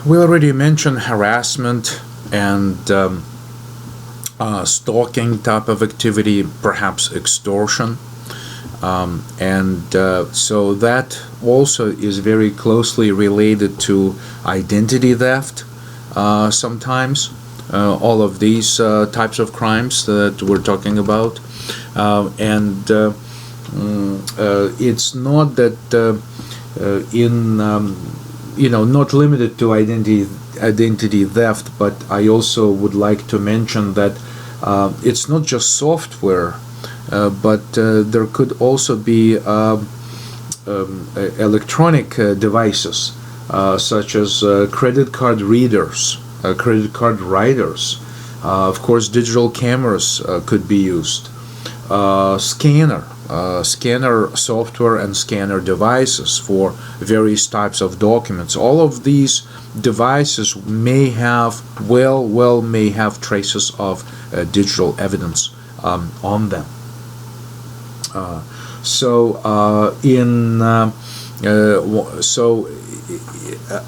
We already mentioned harassment and stalking type of activity, perhaps extortion. So that also is very closely related to identity theft sometimes. All of these types of crimes that we're talking about. It's not that not limited to identity theft, but I also would like to mention that it's not just software, but there could also be electronic devices, such as credit card readers, credit card writers. Of course, digital cameras could be used. Scanner software and scanner devices for various types of documents. All of these devices may have traces of digital evidence on them.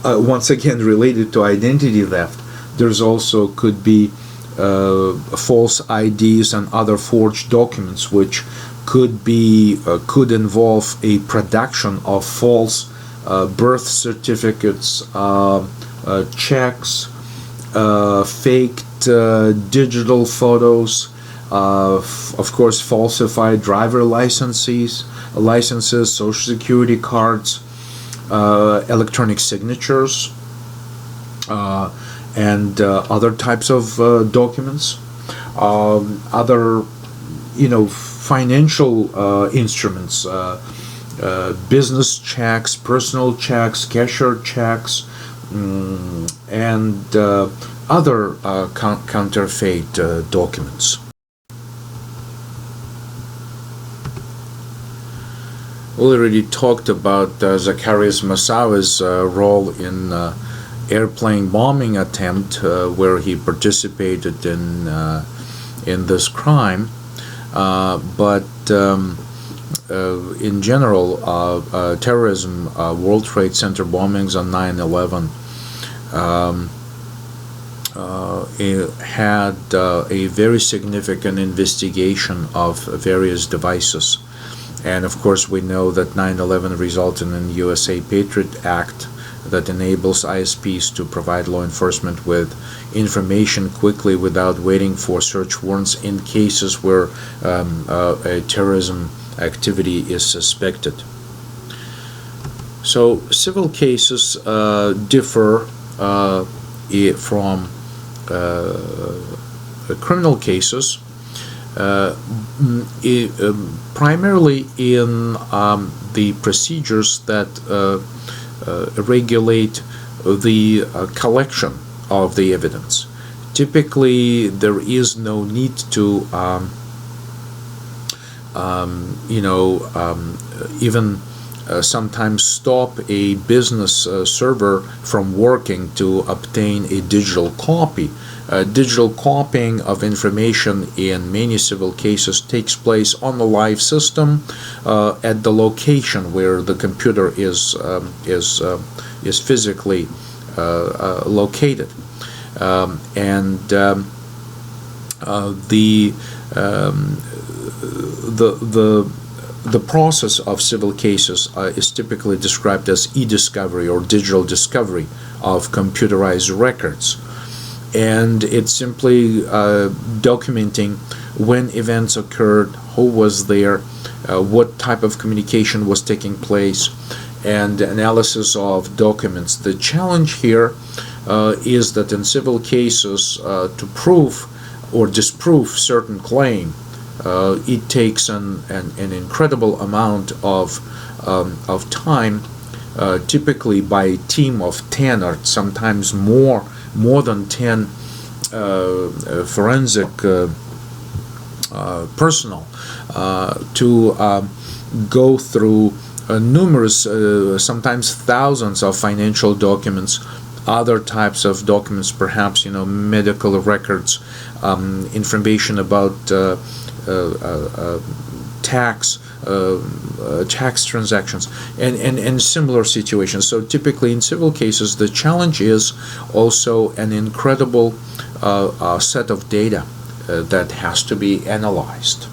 Once again, related to identity theft, there's also could be false IDs and other forged documents, which could involve a production of false birth certificates, checks, faked digital photos, of course, falsified driver licenses, social security cards, electronic signatures, and other types of documents, other financial instruments, business checks, personal checks, cashier checks, and other counterfeit documents. We already talked about Zacarias Moussaouy's role in airplane bombing attempt, where he participated in this crime. But in general, terrorism, World Trade Center bombings on 9/11 had a very significant investigation of various devices. And of course, we know that 9/11 resulted in the USA Patriot Act that enables ISPs to provide law enforcement with information quickly without waiting for search warrants in cases where a terrorism activity is suspected. So civil cases differ from criminal cases, primarily in the procedures that regulate the collection of the evidence. Typically, there is no need to even sometimes stop a business server from working to obtain a digital copy. Digital copying of information in many civil cases takes place on the live system at the location where the computer is physically located, the process of civil cases is typically described as e-discovery or digital discovery of computerized records. And it's simply documenting when events occurred, who was there, what type of communication was taking place, and analysis of documents. The challenge here is that in civil cases, to prove or disprove certain claim, it takes an incredible amount of time, typically by a team of 10 or sometimes more than 10 forensic personnel to go through numerous, sometimes thousands of financial documents, other types of documents, perhaps medical records, information about tax transactions, and similar situations. So typically in civil cases, the challenge is also an incredible set of data that has to be analyzed.